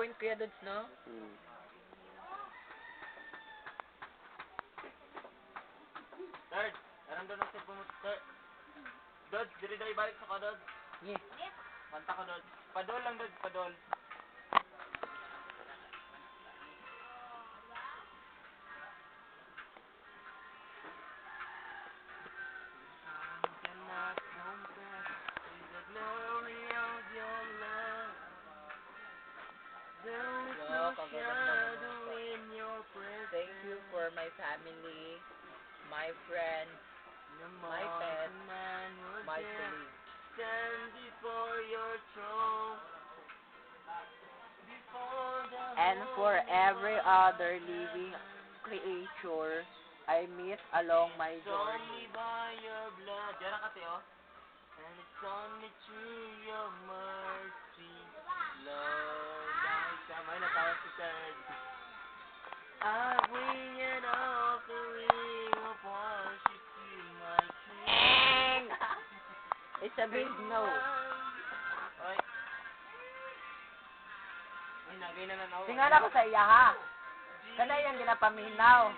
point Kuya Dods, no? Third, anong doon ang pumunta? Third. Dods, diri daw ibalik sa kadod. Yeah. Kanta ko Dods. Padol lang Dods, padol. Thank you for my family, my friends, my pets, my colleagues. Stand before your throne. And for every other living creature I meet along my It's journey. only by your blood. Diyan ka, Teo. And it's only through your mercy, Lord. Dahil sa may natawag si Third. I bring an offering of worship to my King. It's a big no. Oy. Ay, nagay na nanaw. Singan ako sa iya, ha? Kana yung ginapaminaw.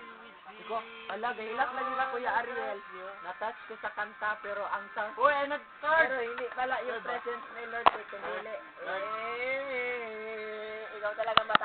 Ko, ala, gahilak na nila Kuya Ariel. Natouch ko sa kanta, pero ang sound... Uy, ay nag-third! Pero hindi pala yung presence ni Lord, kundi ikaw talaga mata.